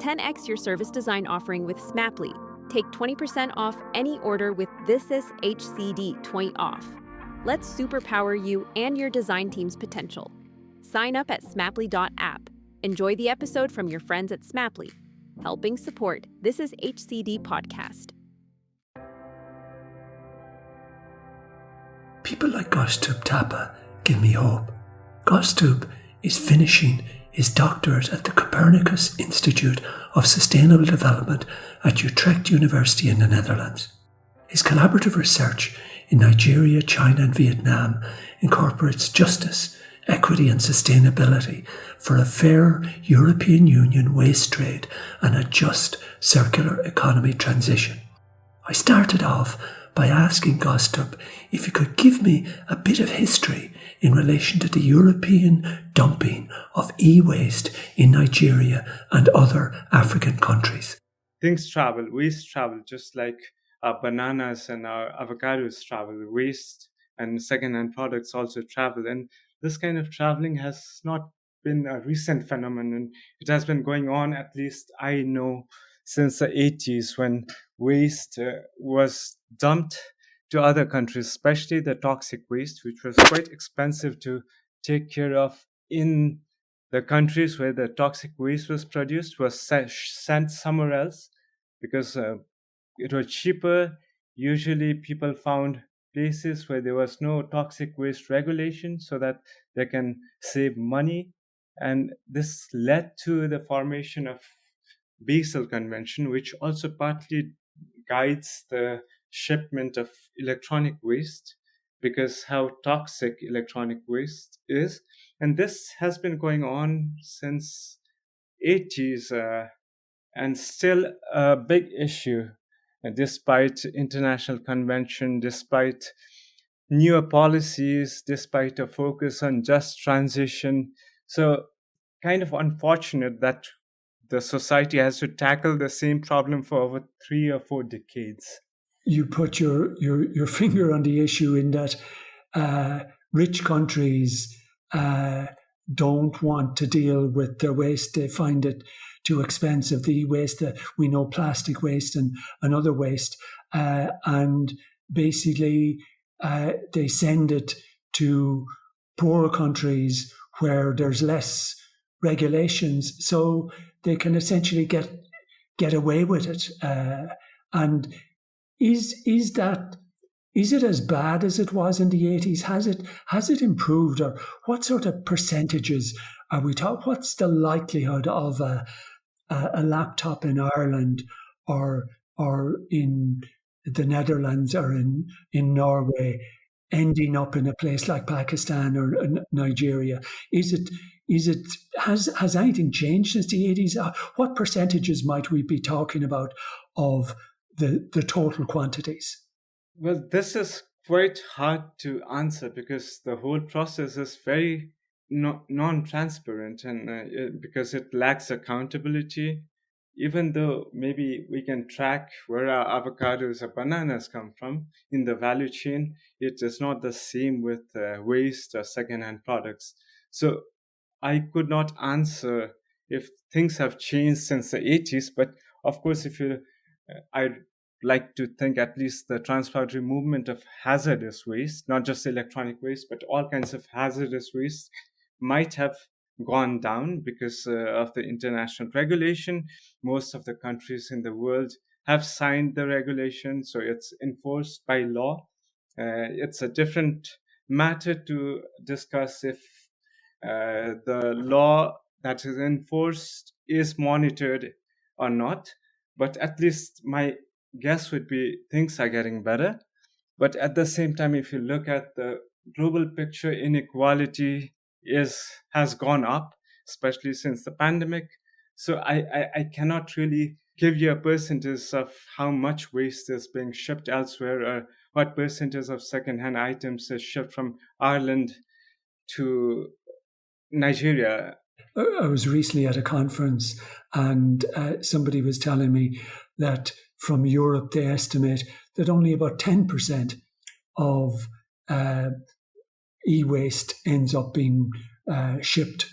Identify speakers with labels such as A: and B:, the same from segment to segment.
A: 10x your service design offering with Smaply. Take 20% off any order with This Is HCD 20 off. Let's superpower you and your design team's potential. Sign up at smaply.app. Enjoy the episode from your friends at Smaply, helping support This Is HCD podcast.
B: People like Kaustubh Thapa give me hope. Kaustubh is finishing his doctorate at the Copernicus Institute of Sustainable Development at Utrecht University in the Netherlands. His collaborative research in Nigeria, China and Vietnam incorporates justice, equity and sustainability for a fair European Union waste trade and a just circular economy transition. I started off by asking Kaustubh if he could give me a bit of history in relation to the European dumping of e-waste in Nigeria and other African countries.
C: Things travel, waste travel, just like our bananas and our avocados travel. Waste and second-hand products also travel. And this kind of traveling has not been a recent phenomenon. It has been going on, at least I know, since the 80s, when waste was dumped to other countries, especially the toxic waste, which was quite expensive to take care of in the countries where the toxic waste was produced, was sent somewhere else because it was cheaper. Usually people found places where there was no toxic waste regulation so that they can save money. And this led to the formation of Basel Convention, which also partly guides the shipment of electronic waste because how toxic electronic waste is. And this has been going on since 80s and still a big issue, despite international convention, despite newer policies, despite a focus on just transition. So kind of unfortunate that the society has to tackle the same problem for over 3 or 4 decades.
B: You put your finger on the issue in that rich countries don't want to deal with their waste. They find it too expensive. The waste, we know plastic waste and other waste, and basically they send it to poorer countries where there's less regulations, so they can essentially get away with it. And is it as bad as it was in the 80s? Has it improved, or what sort of percentages are we talking? What's the likelihood of a laptop in Ireland or in the Netherlands or in Norway ending up in a place like Pakistan or Nigeria? Has anything changed since the 80s? What percentages might we be talking about of the total quantities?
C: Well, this is quite hard to answer because the whole process is very non-transparent and because it lacks accountability. Even though maybe we can track where our avocados or bananas come from in the value chain, it is not the same with waste or second-hand products. So I could not answer if things have changed since the 80s, but of course, I'd like to think at least the transboundary movement of hazardous waste, not just electronic waste, but all kinds of hazardous waste might have gone down because of the international regulation. Most of the countries in the world have signed the regulation, so it's enforced by law. It's a different matter to discuss if the law that is enforced is monitored or not. But at least my guess would be things are getting better. But at the same time, if you look at the global picture, inequality has gone up, especially since the pandemic. So I cannot really give you a percentage of how much waste is being shipped elsewhere or what percentage of secondhand items is shipped from Ireland to Nigeria.
B: I was recently at a conference and somebody was telling me that from Europe they estimate that only about 10% of e-waste ends up being shipped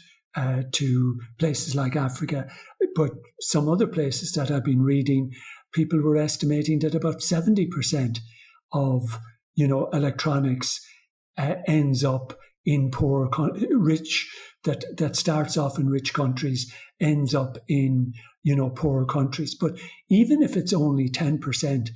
B: to places like Africa. but some other places that I've been reading, people were estimating that about 70% of, electronics ends up in rich, that starts off in rich countries, ends up in, poorer countries. But even if it's only 10%,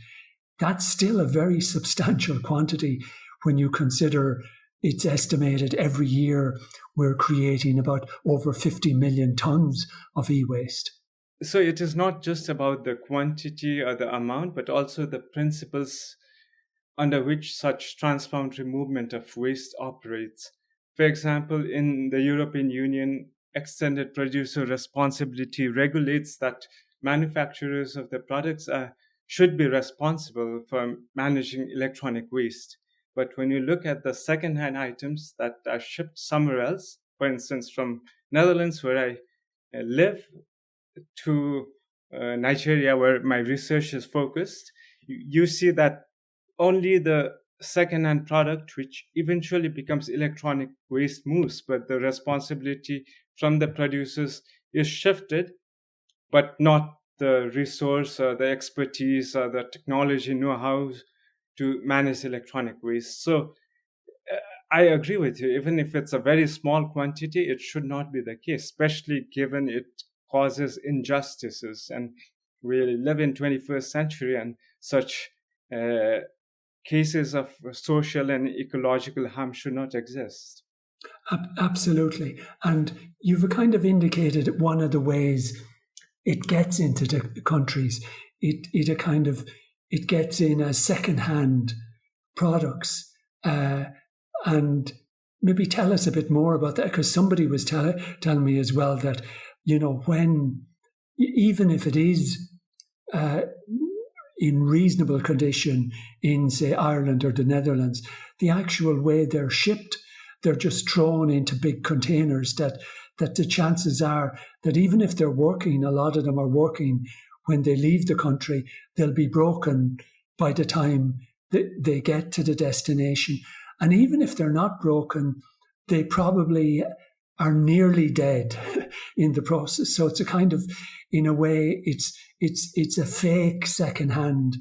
B: that's still a very substantial quantity when you consider it's estimated every year we're creating about over 50 million tons of e-waste.
C: So it is not just about the quantity or the amount, but also the principles under which such transboundary movement of waste operates. For example, in the European Union, extended producer responsibility regulates that manufacturers of the products should be responsible for managing electronic waste. But when you look at the second-hand items that are shipped somewhere else, for instance, from Netherlands, where I live, to Nigeria, where my research is focused, you see that only the second-hand product, which eventually becomes electronic waste, moves, but the responsibility from the producers is shifted, but not the resource or the expertise or the technology know-how to manage electronic waste. So I agree with you. Even if it's a very small quantity, it should not be the case, especially given it causes injustices. And we live in 21st century, and such cases of social and ecological harm should not exist.
B: Absolutely. And you've kind of indicated one of the ways it gets into the countries. It gets in as second-hand products. And maybe tell us a bit more about that, because somebody was telling me as well that, when, even if it is in reasonable condition in, say, Ireland or the Netherlands, the actual way they're shipped, they're just thrown into big containers that the chances are that even if they're working, a lot of them are working, when they leave the country, they'll be broken by the time they get to the destination. And even if they're not broken, they probably are nearly dead in the process. So it's a kind of, in a way, it's a fake secondhand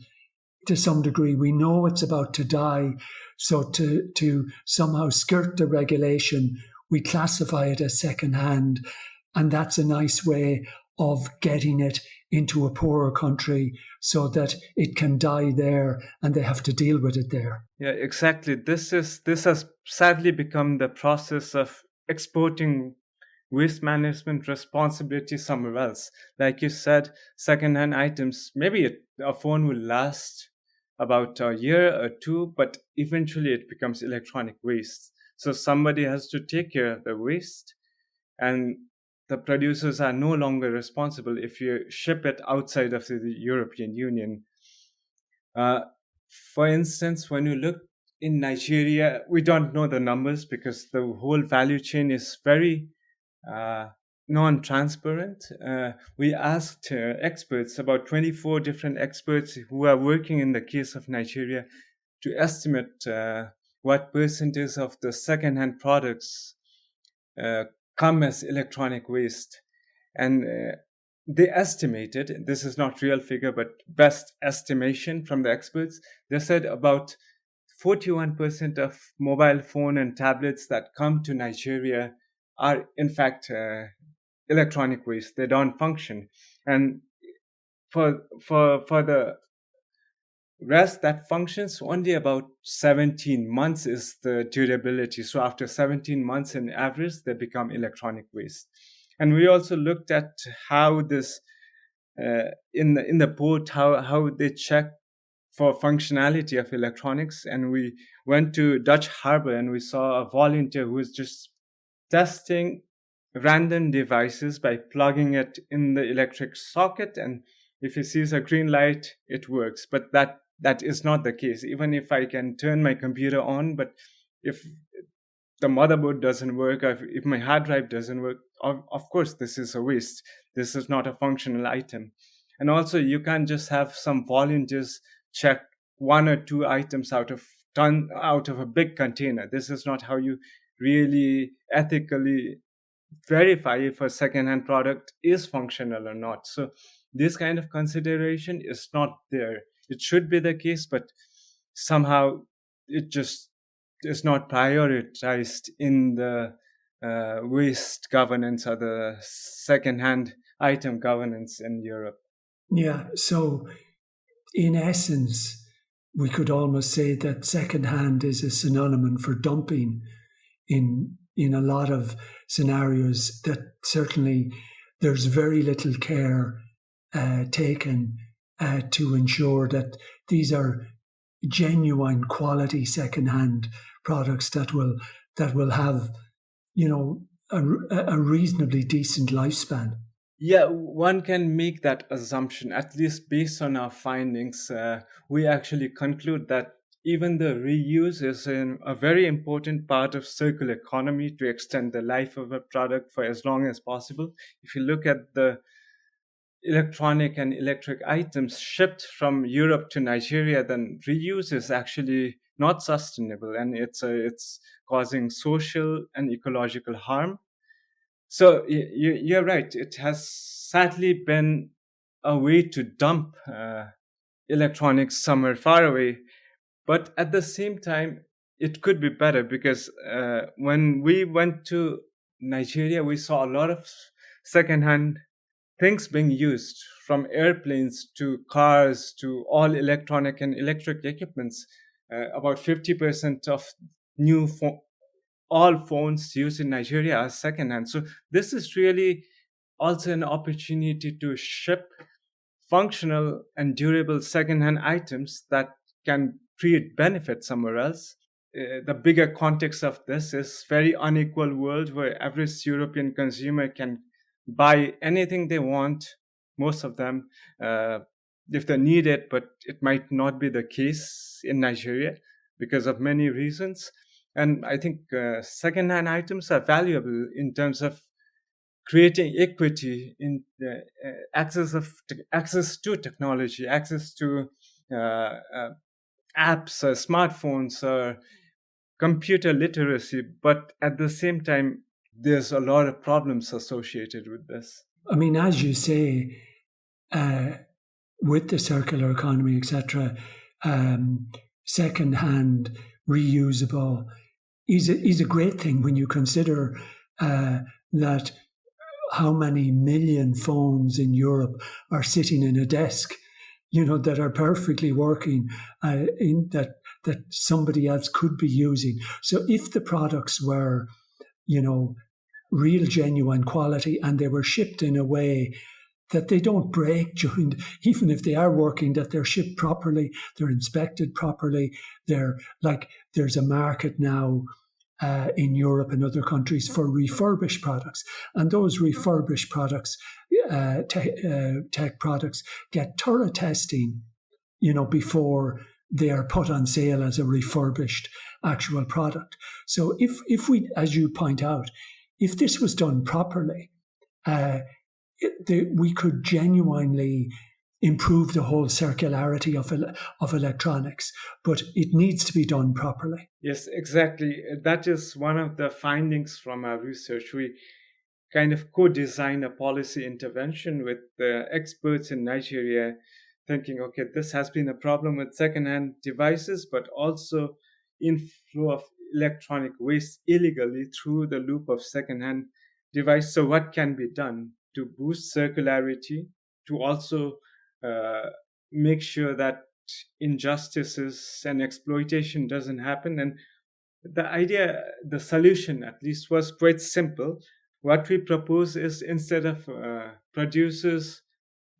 B: to some degree. We know it's about to die. So to somehow skirt the regulation, we classify it as secondhand. And that's a nice way of getting it into a poorer country so that it can die there and they have to deal with it there.
C: Yeah, exactly. This has sadly become the process of exporting waste management responsibility somewhere else. Like you said, secondhand items, maybe a phone will last about a year or two, but eventually it becomes electronic waste. So somebody has to take care of the waste, and the producers are no longer responsible if you ship it outside of the European Union. For instance, when you look in Nigeria, we don't know the numbers because the whole value chain is very non-transparent. We asked experts, about 24 different experts who are working in the case of Nigeria, to estimate what percentage of the second-hand products come as electronic waste. And they estimated, this is not real figure, but best estimation from the experts, they said about 41% of mobile phone and tablets that come to Nigeria are in fact electronic waste. They don't function. And for the rest that functions, only about 17 months is the durability. So after 17 months in average, they become electronic waste. And we also looked at how this in the port, how they check for functionality of electronics. And we went to Dutch Harbor and we saw a volunteer who was just testing random devices by plugging it in the electric socket, and if he sees a green light, it works. But that is not the case. Even if I can turn my computer on, but if the motherboard doesn't work, or if my hard drive doesn't work, of course this is a waste. This is not a functional item. And also you can't just have some volunteers check one or two items out of a big container. This is not how you really ethically verify if a second-hand product is functional or not. So this kind of consideration is not there. It should be the case, but somehow it just is not prioritized in the waste governance or the second-hand item governance in Europe.
B: Yeah, so in essence, we could almost say that secondhand is a synonym for dumping in a lot of scenarios, that certainly there's very little care taken to ensure that these are genuine quality secondhand products that will have, a reasonably decent lifespan.
C: Yeah, one can make that assumption, at least based on our findings. We actually conclude that even the reuse is a very important part of circular economy to extend the life of a product for as long as possible. If you look at the electronic and electric items shipped from Europe to Nigeria, then reuse is actually not sustainable, and it's causing social and ecological harm. So you're right. It has sadly been a way to dump electronics somewhere far away. But at the same time, it could be better, because when we went to Nigeria, we saw a lot of secondhand things being used, from airplanes to cars to all electronic and electric equipments. About 50% of new all phones used in Nigeria are secondhand. So this is really also an opportunity to ship functional and durable secondhand items that can create benefit somewhere else. The bigger context of this is very unequal world where average European consumer can buy anything they want, most of them, if they need it, but it might not be the case in Nigeria because of many reasons. And I think secondhand items are valuable in terms of creating equity in the access to technology, access to apps, smartphones, or computer literacy. But at the same time, there's a lot of problems associated with this.
B: I mean, as you say, with the circular economy, etc., second-hand, reusable is a great thing when you consider that how many million phones in Europe are sitting in a desk, that are perfectly working, that somebody else could be using. So if the products were, real genuine quality, and they were shipped in a way that they don't break during, even if they are working, that they're shipped properly, they're inspected properly. There's a market now in Europe and other countries for refurbished products, and those refurbished products, tech products, get thorough testing, before they are put on sale as a refurbished actual product. So if we, as you point out, if this was done properly, we could genuinely improve the whole circularity of electronics, but it needs to be done properly.
C: Yes, exactly. That is one of the findings from our research. We kind of co-design a policy intervention with the experts in Nigeria, thinking, okay, this has been a problem with secondhand devices, but also inflow of electronic waste illegally through the loop of secondhand device. So what can be done to boost circularity, to also make sure that injustices and exploitation doesn't happen? And the solution at least, was quite simple. What we propose is, instead of producers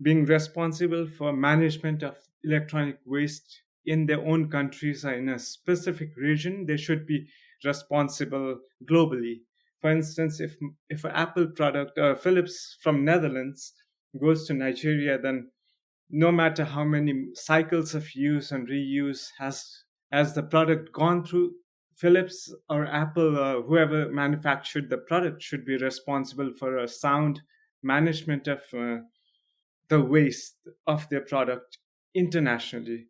C: being responsible for management of electronic waste in their own countries or in a specific region, they should be responsible globally. For instance, if an Apple product or Philips from Netherlands goes to Nigeria, then no matter how many cycles of use and reuse has the product gone through, Philips or Apple or whoever manufactured the product should be responsible for a sound management of the waste of their product internationally.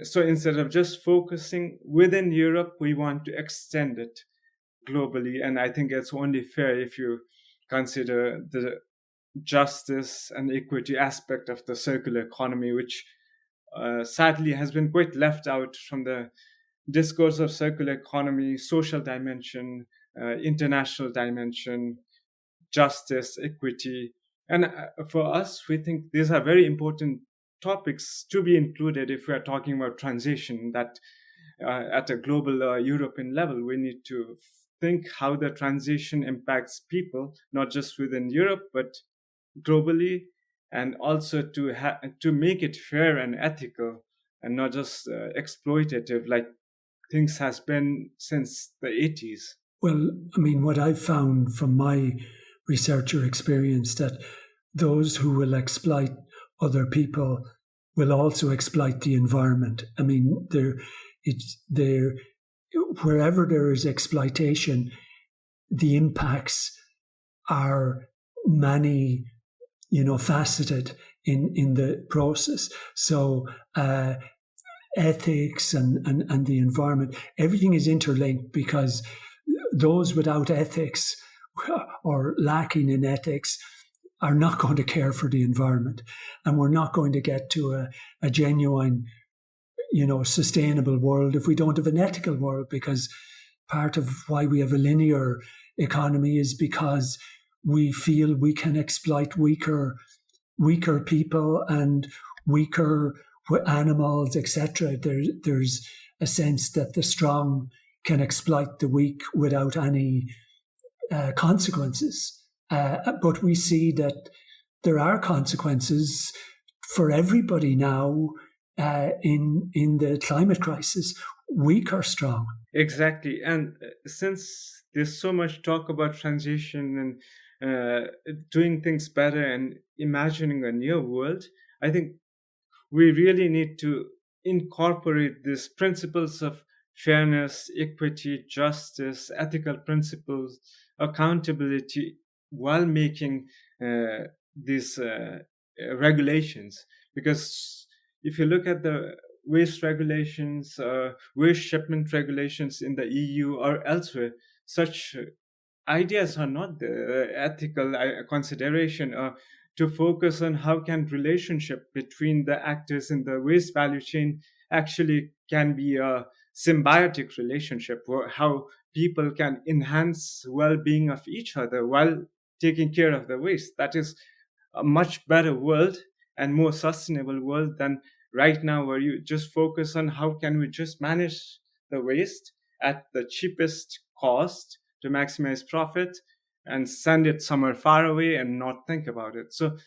C: So instead of just focusing within Europe, we want to extend it globally, and I think it's only fair if you consider the justice and equity aspect of the circular economy, which sadly has been quite left out from the discourse of circular economy, social dimension, international dimension, justice, equity. And for us, we think these are very important topics to be included if we are talking about transition, that at a global European level, we need to think how the transition impacts people, not just within Europe, but globally, and also to make it fair and ethical and not just exploitative like things has been since the 80s.
B: Well, I mean, what I've found from my researcher experience that those who will exploit other people will also exploit the environment. I mean, wherever there is exploitation, the impacts are many, faceted in the process. So ethics and the environment, everything is interlinked, because those without ethics or lacking in ethics are not going to care for the environment, and we're not going to get to a genuine, sustainable world if we don't have an ethical world. Because part of why we have a linear economy is because we feel we can exploit weaker people and weaker animals, etc. There's a sense that the strong can exploit the weak without any consequences. But we see that there are consequences for everybody now in the climate crisis, weak or strong.
C: Exactly. And since there's so much talk about transition and doing things better and imagining a new world, I think we really need to incorporate these principles of fairness, equity, justice, ethical principles, accountability while making these regulations. Because if you look at the waste regulations, waste shipment regulations in the EU or elsewhere, such ideas are not the ethical consideration to focus on how can relationship between the actors in the waste value chain actually can be a symbiotic relationship, or how people can enhance well-being of each other while taking care of the waste. That is a much better world and more sustainable world than right now, where you just focus on how can we just manage the waste at the cheapest cost to maximize profit and send it somewhere far away and not think about it. So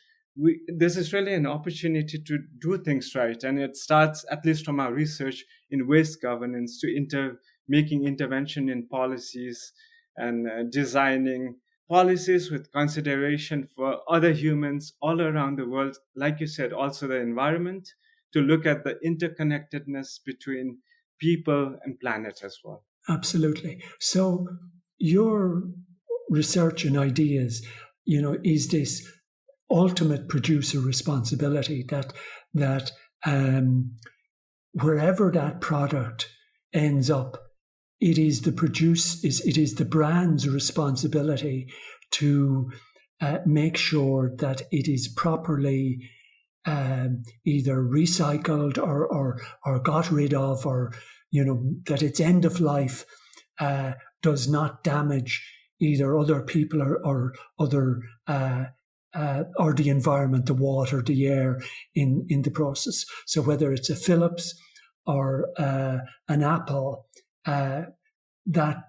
C: this is really an opportunity to do things right. And it starts, at least from our research in waste governance, to making intervention in policies and designing policies with consideration for other humans all around the world. Like you said, also the environment, to look at the interconnectedness between people and planet as well.
B: Absolutely. So your research and ideas, is this ultimate producer responsibility that wherever that product ends up, it is the brand's responsibility to make sure that it is properly either recycled or got rid of, or that its end of life does not damage either other people or other or the environment, the water, the air in the process. So whether it's a Philips or an Apple, that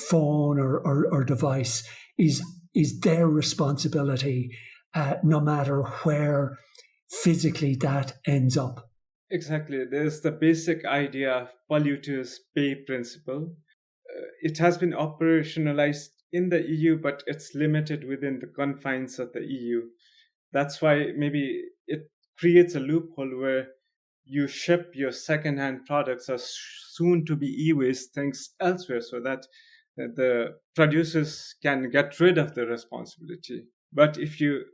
B: phone or device is their responsibility, no matter where physically that ends up.
C: Exactly. There's the basic idea of polluters pay principle. It has been operationalized in the EU, but it's limited within the confines of the EU. That's why maybe it creates a loophole where you ship your second-hand products or soon to be e-waste things elsewhere, so that the producers can get rid of the responsibility. But if you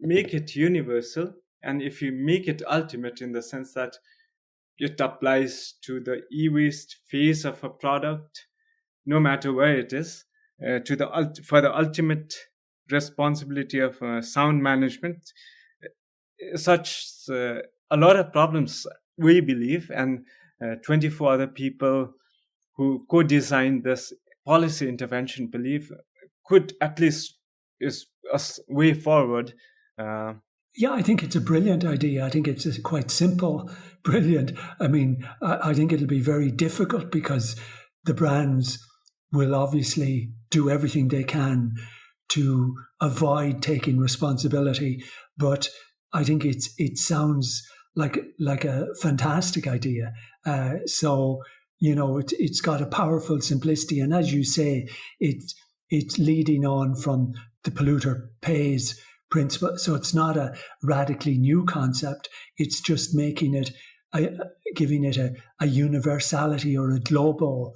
C: make it universal, and if you make it ultimate in the sense that it applies to the e-waste phase of a product, no matter where it is, for the ultimate responsibility of sound management. Such a lot of problems, we believe, and 24 other people who co-designed this policy intervention believe could at least is a way forward.
B: Yeah, I think it's a brilliant idea. I think it's quite simple, brilliant. I mean, I think it'll be very difficult because the brands will obviously do everything they can to avoid taking responsibility. But I think it sounds like a fantastic idea. So it's got a powerful simplicity, and as you say, it's leading on from the polluter pays principle. So it's not a radically new concept. It's just making it, giving it a universality or a global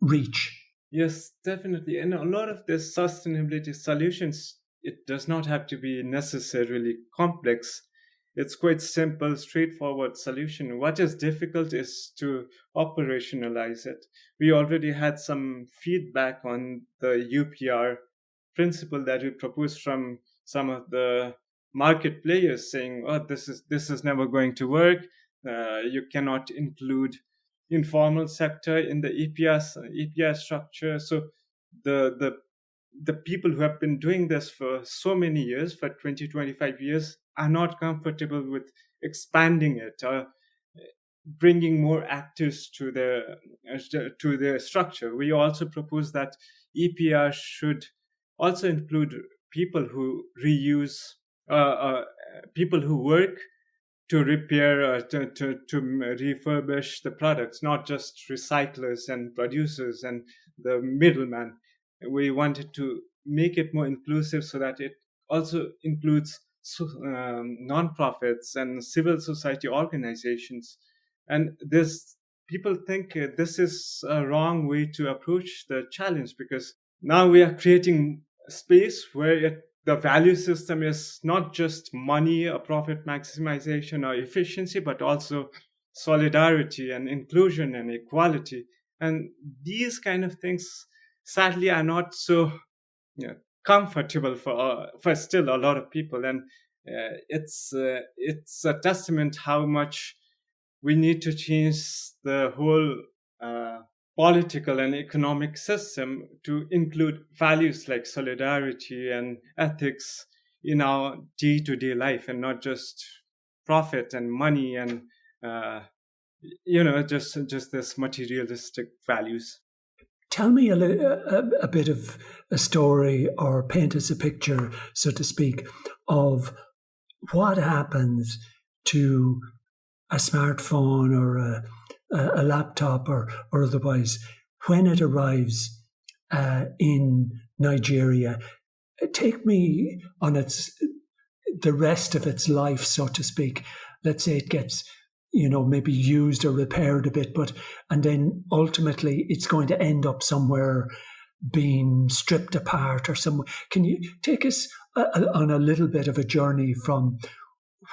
B: reach.
C: Yes, definitely. And a lot of the sustainability solutions, it does not have to be necessarily complex. It's quite simple, straightforward solution. What is difficult is to operationalize it. We already had some feedback on the UPR principle that we proposed from some of the market players, saying, "Oh, this is never going to work. You cannot include informal sector in the EPR structure." So the people who have been doing this for so many years, for 20, 25 years, are not comfortable with expanding it or bringing more actors to the structure. We also propose that EPR should also include people who reuse, people who work to repair, to refurbish the products, not just recyclers and producers and the middleman. We wanted to make it more inclusive so that it also includes non-profits and civil society organizations. And this, people think this is a wrong way to approach the challenge, because now we are creating space where the value system is not just money or profit maximization or efficiency, but also solidarity and inclusion and equality. And these kind of things, sadly, are not so comfortable for still a lot of people. And it's a testament how much we need to change the whole political and economic system to include values like solidarity and ethics in our day-to-day life, and not just profit and money and just this materialistic values.
B: Tell me a bit of a story, or paint us a picture, so to speak, of what happens to a smartphone or a laptop or otherwise when it arrives in Nigeria. Take me on the rest of its life, so to speak. Let's say it gets maybe used or repaired a bit, and then ultimately it's going to end up somewhere being stripped apart or somewhere. Can you take us on a little bit of a journey from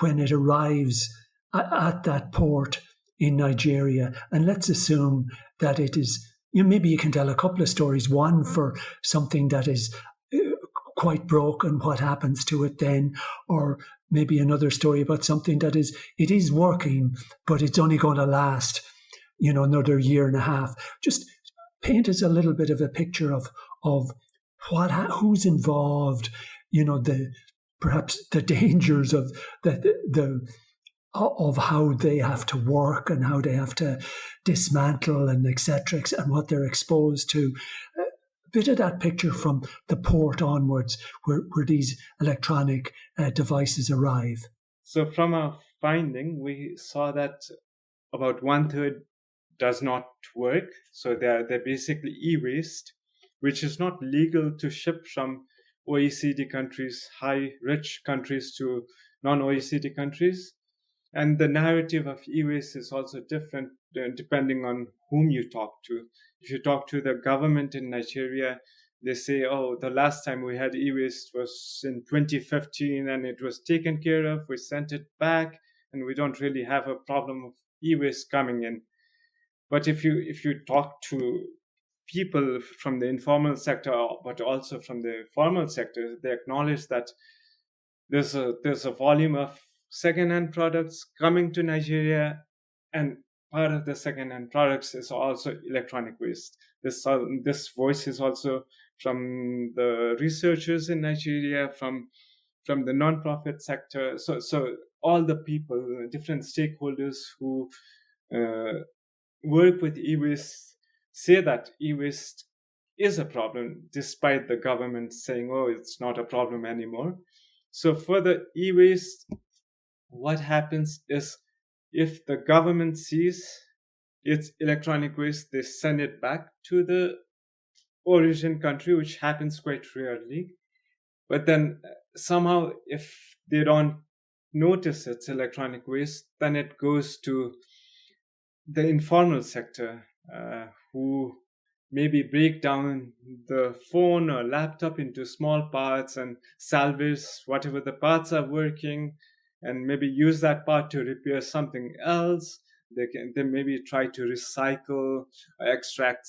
B: when it arrives at that port in Nigeria? And let's assume that it is, maybe you can tell a couple of stories. One for something that is quite broken, what happens to it then, or maybe another story about something that it is working, but it's only going to last, another year and a half. Just paint us a little bit of a picture of who's involved, perhaps the dangers of of how they have to work and how they have to dismantle and etc. and what they're exposed to. A bit of that picture from the port onwards, where these electronic devices arrive.
C: So from our finding, we saw that about 1/3 does not work. So they're basically e-waste, which is not legal to ship from OECD countries, high rich countries, to non-OECD countries. And the narrative of e-waste is also different depending on whom you talk to. If you talk to the government in Nigeria, they say, "Oh, the last time we had e-waste was in 2015 and it was taken care of. We sent it back and we don't really have a problem of e-waste coming in." But if you talk to people from the informal sector, but also from the formal sector, they acknowledge that there's a volume of second-hand products coming to Nigeria, and part of the second-hand products is also electronic waste. This voice is also from the researchers in Nigeria, from the non-profit sector. So all the people, different stakeholders who uh, work with e-waste say that e-waste is a problem, despite the government saying, oh, it's not a problem anymore. So for the e-waste, what happens is, if the government sees it's electronic waste, they send it back to the origin country, which happens quite rarely. But then somehow, if they don't notice it's electronic waste, then it goes to the informal sector, who maybe break down the phone or laptop into small parts and salvage whatever the parts are working, and maybe use that part to repair something else. They maybe try to recycle, extract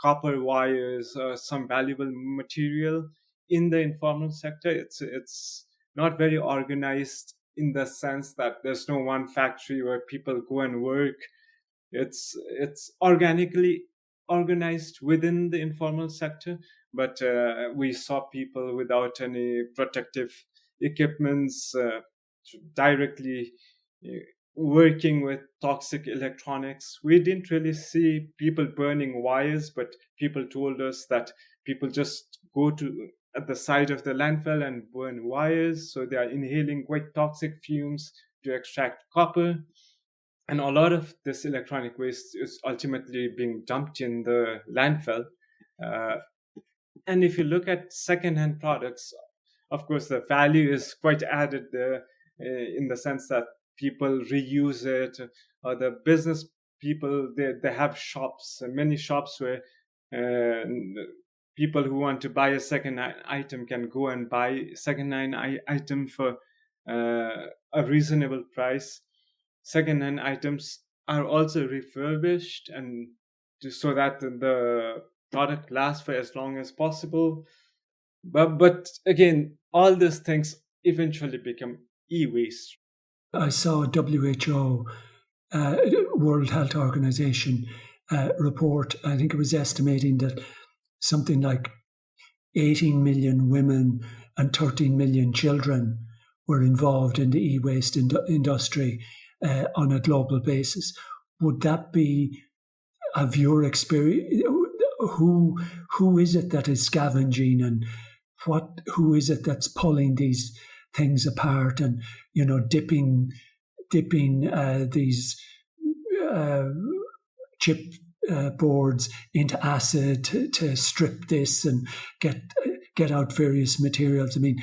C: copper wires or some valuable material. In the informal sector, it's not very organized, in the sense that there's no one factory where people go and work. It's organically organized within the informal sector, but we saw people without any protective equipments, directly uh, working with toxic electronics. We didn't really see people burning wires, but people told us that people just go to at the side of the landfill and burn wires, so they are inhaling quite toxic fumes to extract copper. And a lot of this electronic waste is ultimately being dumped in the landfill. Uh, and if you look at secondhand products, of course, the value is quite added there, in the sense that people reuse it, or the business people, they have shops, many shops where uh, people who want to buy a second item can go and buy second-hand item for a reasonable price. Second-hand items are also refurbished, and so that the product lasts for as long as possible. But again, all these things eventually become e-waste.
B: I saw a WHO, World Health Organization, report. I think it was estimating that something like 18 million women and 13 million children were involved in the e-waste industry on a global basis. Would that be, of your experience, who is it that is scavenging, and who is it that's pulling these things apart and dipping these chip boards into acid to strip this and get out various materials? I mean,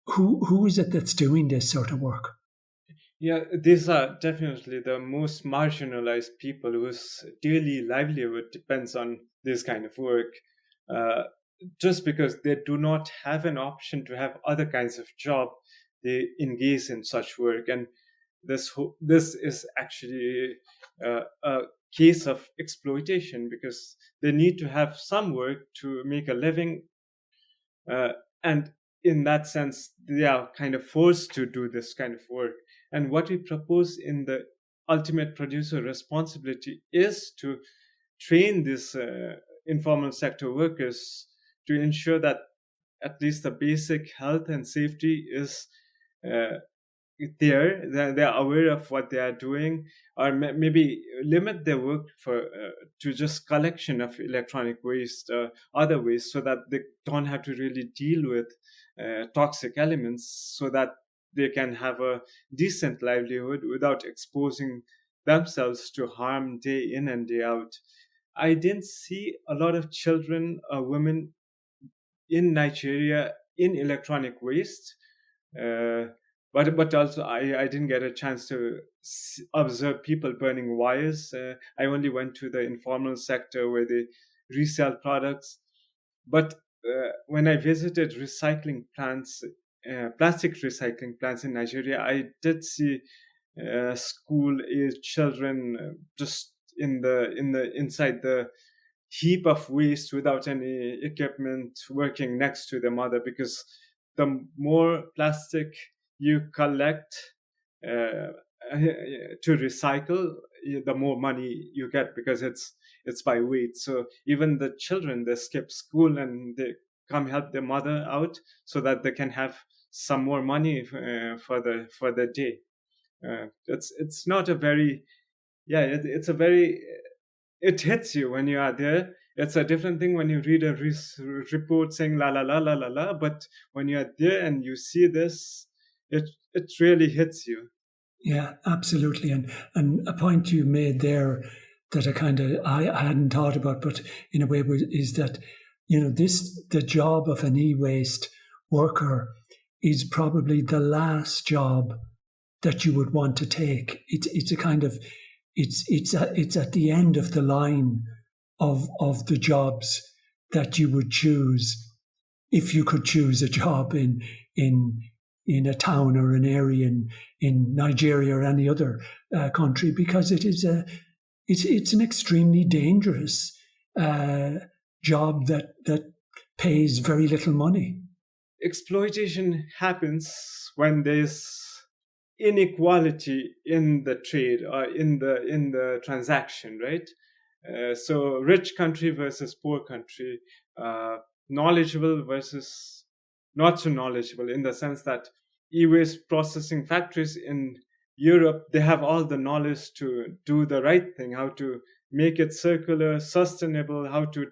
B: who is it that's doing this sort of work?
C: Yeah, these are definitely the most marginalized people whose daily livelihood depends on this kind of work. Uh, just because they do not have an option to have other kinds of job, they engage in such work. And this is actually a case of exploitation, because they need to have some work to make a living, and in that sense, they are kind of forced to do this kind of work. And what we propose in the ultimate producer responsibility is to train these informal sector workers to ensure that at least the basic health and safety is uh, there. They're aware of what they are doing, or maybe limit their work to just collection of electronic waste, other waste, so that they don't have to really deal with toxic elements, so that they can have a decent livelihood without exposing themselves to harm day in and day out. I didn't see a lot of children or women in Nigeria in electronic waste. Uh, but also, I didn't get a chance to observe people burning wires. I only went to the informal sector where they resell products. But when I visited recycling plants, plastic recycling plants in Nigeria, I did see school age children just inside the heap of waste without any equipment working next to the mother, because the more plastic you collect uh, to recycle, the more money you get, because it's by weight. So even the children, they skip school and they come help their mother out so that they can have some more money for the day. It's not a very, yeah, it's a very, it hits you when you are there. It's a different thing when you read a report saying la la la la la la, but when you are there and you see this, it really hits you.
B: Yeah, absolutely. And a point you made there that I hadn't thought about, but in a way is that, the job of an e-waste worker is probably the last job that you would want to take. It's a kind of, it's at the end of the line of the jobs that you would choose if you could choose a job in a town or an area in Nigeria or any other country, because it's an extremely dangerous job that pays very little money.
C: Exploitation happens when there's inequality in the trade or in the transaction, right? So rich country versus poor country, knowledgeable versus not so knowledgeable, in the sense that e-waste processing factories in Europe, they have all the knowledge to do the right thing, how to make it circular, sustainable, how to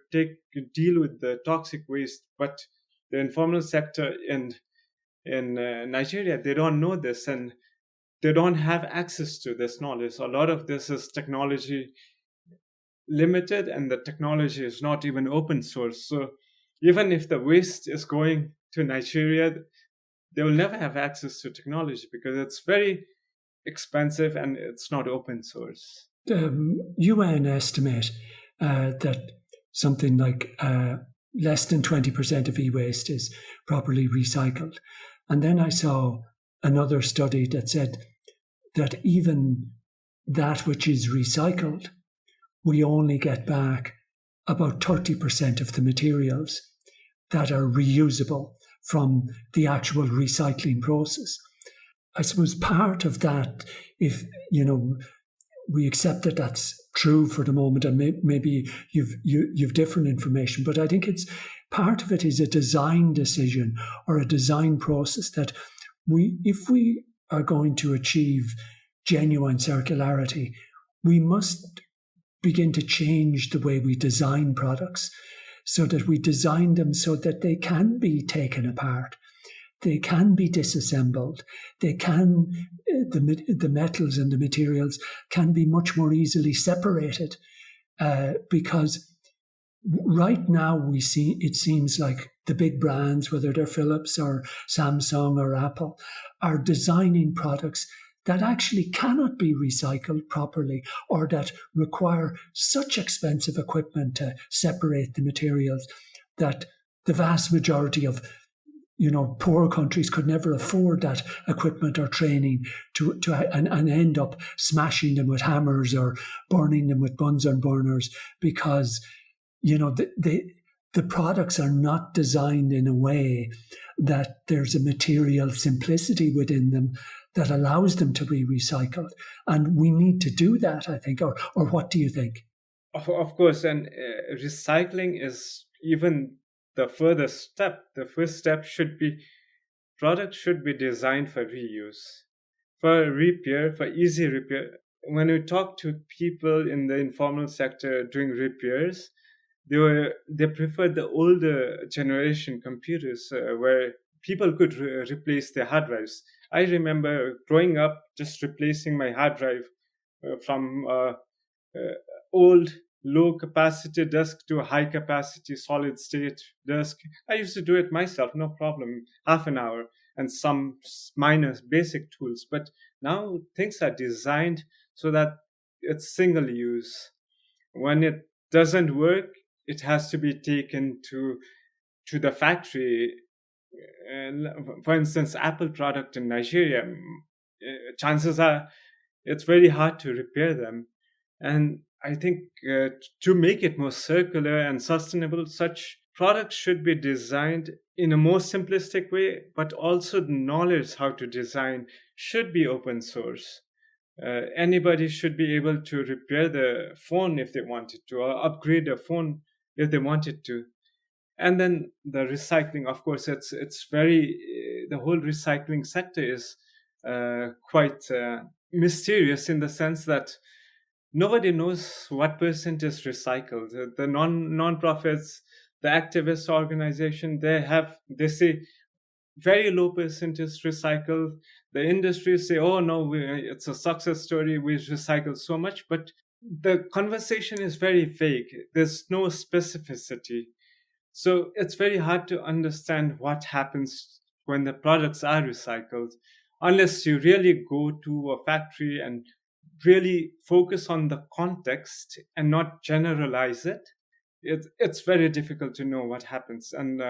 C: deal with the toxic waste. But the informal sector in Nigeria, they don't know this, and they don't have access to this knowledge. A lot of this is technology limited, and the technology is not even open source. So even if the waste is going to Nigeria, they will never have access to technology because it's very expensive and it's not open source.
B: UN estimate that something like less than 20% of e-waste is properly recycled. And then I saw another study that said that even that which is recycled, we only get back about 30% of the materials that are reusable from the actual recycling process. I suppose part of that, if we accept that that's true for the moment, and maybe you've different information, but I think it's part of it is a design decision or a design process that if we are going to achieve genuine circularity, we must begin to change the way we design products, so that we design them so that they can be taken apart, they can be disassembled, the metals and the materials can be much more easily separated, because right now it seems like the big brands, whether they're Philips or Samsung or Apple, are designing products that actually cannot be recycled properly, or that require such expensive equipment to separate the materials that the vast majority of poor countries could never afford that equipment or training and end up smashing them with hammers or burning them with Bunsen burners, because the products are not designed in a way that there's a material simplicity within them that allows them to be recycled. And we need to do that, I think. Or what do you think?
C: Of course, and recycling is even the further step. The first step should be products should be designed for reuse, for repair, for easy repair. When we talk to people in the informal sector doing repairs, they preferred the older generation computers where people could replace their hard drives. I remember growing up just replacing my hard drive from old low capacity disk to a high capacity solid state disk. I used to do it myself, no problem, half an hour, and some minor basic tools. But now things are designed so that it's single use. When it doesn't work, it has to be taken to the factory. And for instance, Apple product in Nigeria, chances are it's very hard to repair them. And I think to make it more circular and sustainable, such products should be designed in a more simplistic way, but also the knowledge how to design should be open source. Anybody should be able to repair the phone if they wanted to, or upgrade a phone if they wanted to. And then the recycling, of course, it's very the whole recycling sector is quite mysterious in the sense that nobody knows what percent is recycled. The non-profits, the activist organization, they say very low percentage recycled. The industry say, oh no, it's a success story, we recycle so much, but the conversation is very vague. There's no specificity. So it's very hard to understand what happens when the products are recycled, unless you really go to a factory and really focus on the context and not generalize it. It's very difficult to know what happens. And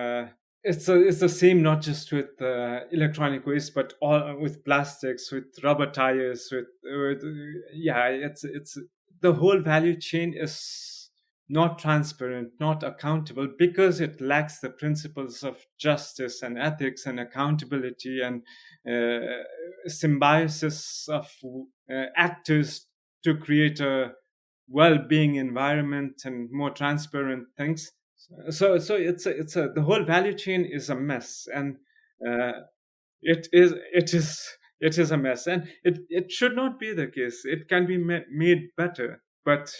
C: it's the same not just with electronic waste, but all with plastics, with rubber tires, with it's the whole value chain is not transparent, not accountable, because it lacks the principles of justice and ethics and accountability and symbiosis of actors to create a well-being environment and more transparent things. So it's the whole value chain is a mess, and it is a mess, and it should not be the case. It can be made better, but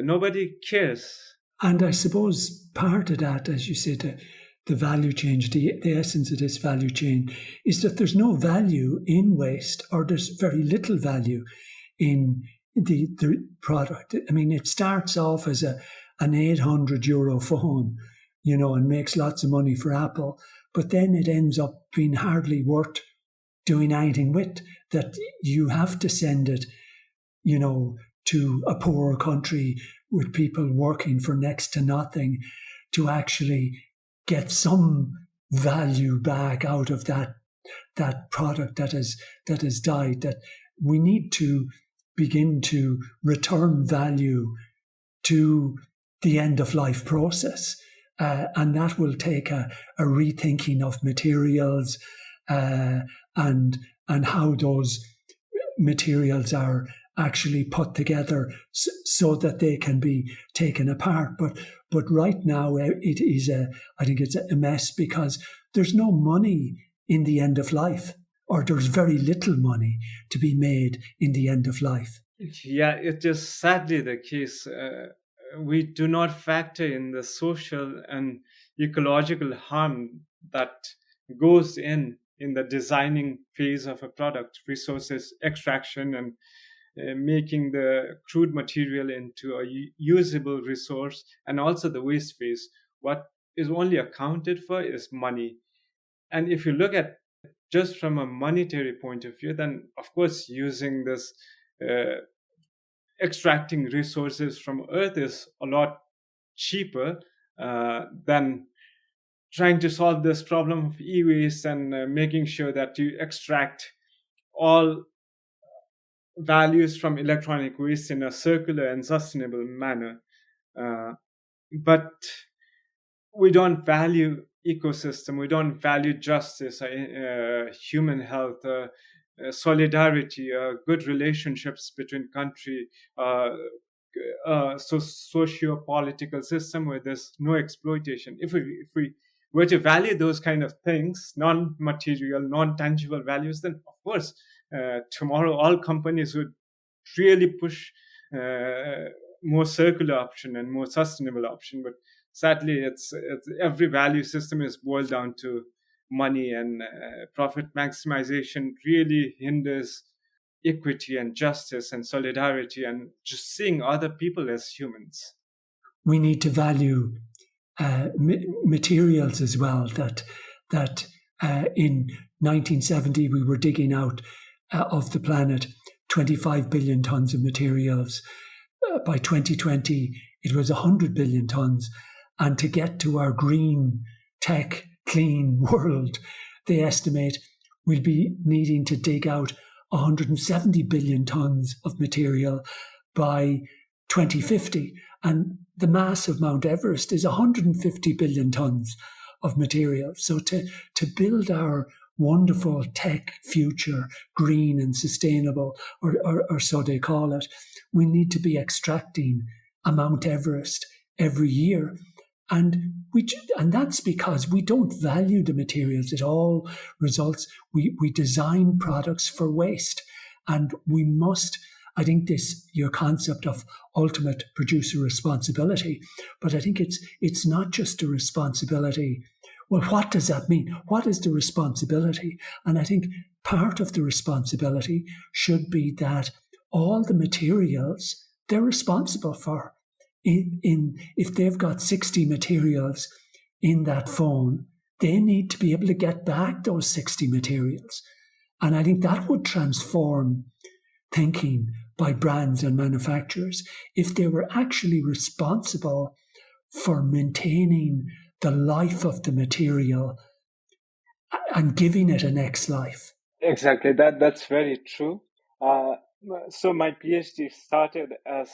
C: nobody cares.
B: And I suppose part of that, as you said, the value chain, the essence of this value chain is that there's no value in waste, or there's very little value in the product. I mean, it starts off as an €800 phone, and makes lots of money for Apple, but then it ends up being hardly worth doing anything with, that you have to send it, to a poor country with people working for next to nothing to actually get some value back out of that product that has died. That we need to begin to return value to the end of life process, and that will take a rethinking of materials and how those materials are actually put together so that they can be taken apart. But right now I think it's a mess, because there's no money in the end of life, or there's very little money to be made in the end of life.
C: Yeah, it is sadly the case. We do not factor in the social and ecological harm that goes in the designing phase of a product, resources extraction and making the crude material into a usable resource, and also the waste phase. What is only accounted for is money. And if you look at just from a monetary point of view, then of course using this extracting resources from Earth is a lot cheaper than trying to solve this problem of e-waste and making sure that you extract all values from electronic waste in a circular and sustainable manner. But we don't value ecosystem, we don't value justice, human health, solidarity, good relationships between country, socio-political system where there's no exploitation. If we were to value those kind of things, non-material, non-tangible values, then of course tomorrow all companies would really push more circular option and more sustainable option. But sadly, it's every value system is boiled down to money, and profit maximization really hinders equity and justice and solidarity and just seeing other people as humans.
B: We need to value materials as well. That in 1970 we were digging out of the planet 25 billion tons of materials. By 2020 it was 100 billion tons, and to get to our green tech clean world, they estimate we'll be needing to dig out 170 billion tons of material by 2050. And the mass of Mount Everest is 150 billion tons of material. So to build our wonderful tech future, green and sustainable, or so they call it, we need to be extracting a Mount Everest every year. And that's because we don't value the materials. It all results, we design products for waste. And we must, I think your concept of ultimate producer responsibility, but I think it's not just a responsibility. Well, what does that mean? What is the responsibility? And I think part of the responsibility should be that all the materials they're responsible for. If they've got 60 materials in that phone, they need to be able to get back those 60 materials. And I think that would transform thinking by brands and manufacturers if they were actually responsible for maintaining the life of the material and giving it a next life.
C: Exactly, that's very true. So my PhD started as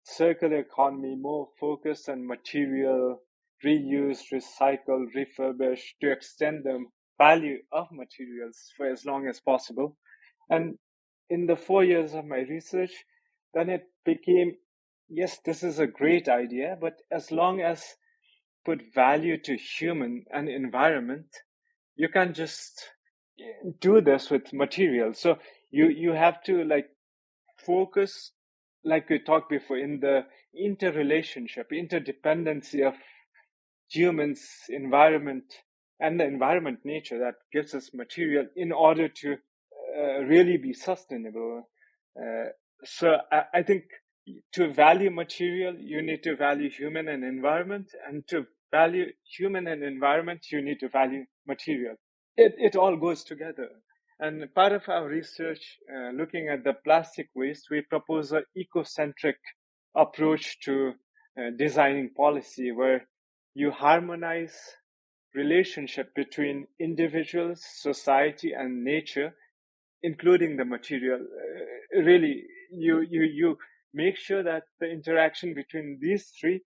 C: circular economy, more focused on material reuse, recycle, refurbish to extend the value of materials for as long as possible. And in the 4 years of my research, then it became, yes, this is a great idea, but as long as put value to human and environment, you can't just do this with material. So you have to focus, like we talked before, in the interrelationship, interdependency of humans, environment, and the environment nature that gives us material in order to really be sustainable. So I think to value material, you need to value human and environment, and to value human and environment, you need to value material. It all goes together. And part of our research, looking at the plastic waste, we propose an eco-centric approach to designing policy where you harmonize relationship between individuals, society, and nature, including the material. Really, you make sure that the interaction between these three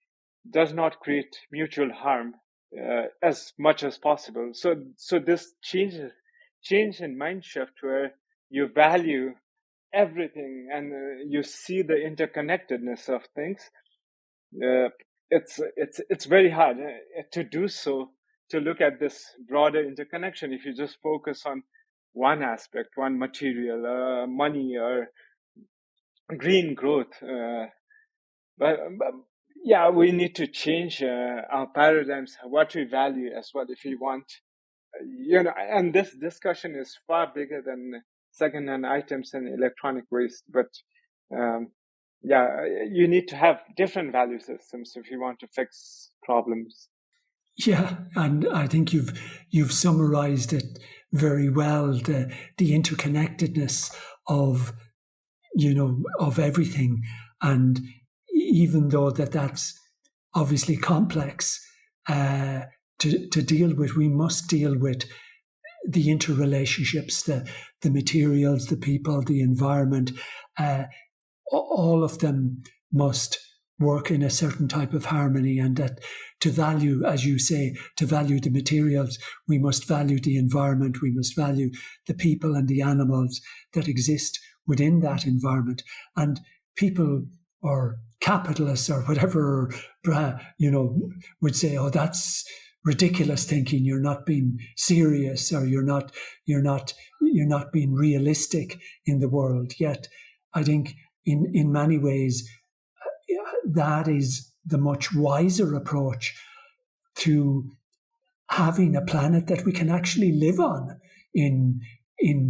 C: does not create mutual harm as much as possible. So this change in mind shift where you value everything and you see the interconnectedness of things. It's very hard to do so, to look at this broader interconnection if you just focus on one aspect, one material, money or green growth. But yeah, we need to change our paradigms, what we value as well, if we want, and this discussion is far bigger than secondhand items and electronic waste. But yeah, you need to have different value systems if you want to fix problems.
B: Yeah, and I think you've summarized it very well. The interconnectedness of of everything, and even though that's obviously complex to deal with, we must deal with the interrelationships, the materials, the people, the environment. All of them must work in a certain type of harmony, and that to value, as you say, to value the materials, we must value the environment, we must value the people and the animals that exist within that environment. And people or capitalists or whatever, would say, oh, that's ridiculous thinking, you're not being serious, or you're not being realistic in the world. Yet I think in many ways that is the much wiser approach to having a planet that we can actually live on in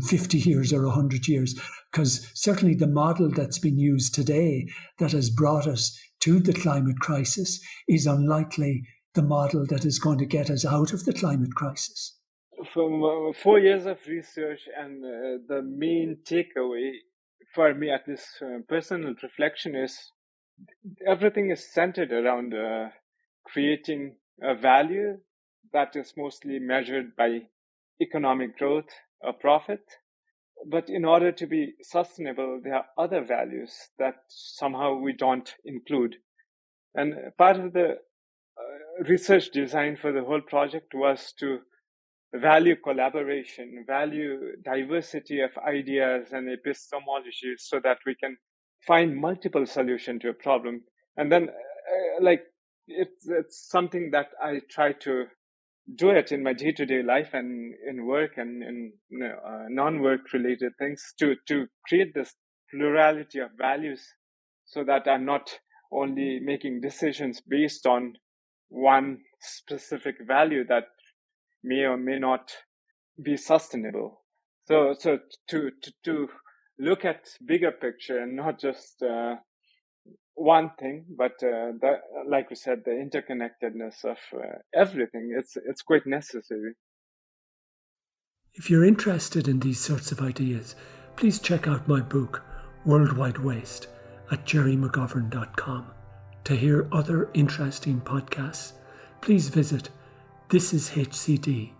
B: 50 years or 100 years. Because certainly the model that's been used today that has brought us to the climate crisis is unlikely the model that is going to get us out of the climate crisis.
C: From 4 years of research, and the main takeaway for me, at this personal reflection, is everything is centered around creating a value that is mostly measured by economic growth or profit, but in order to be sustainable, there are other values that somehow we don't include. And part of the research design for the whole project was to value collaboration, value diversity of ideas and epistemologies so that we can find multiple solutions to a problem. And then it's something that I try to do it in my day-to-day life and in work and in non-work related things to create this plurality of values so that I'm not only making decisions based on one specific value that may or may not be sustainable. So to look at bigger picture and not just one thing, but like we said, the interconnectedness of everything. It's quite necessary.
B: If you're interested in these sorts of ideas, please check out my book, Worldwide Waste, at gerrymcgovern.com. To hear other interesting podcasts, please visit thisishcd.com.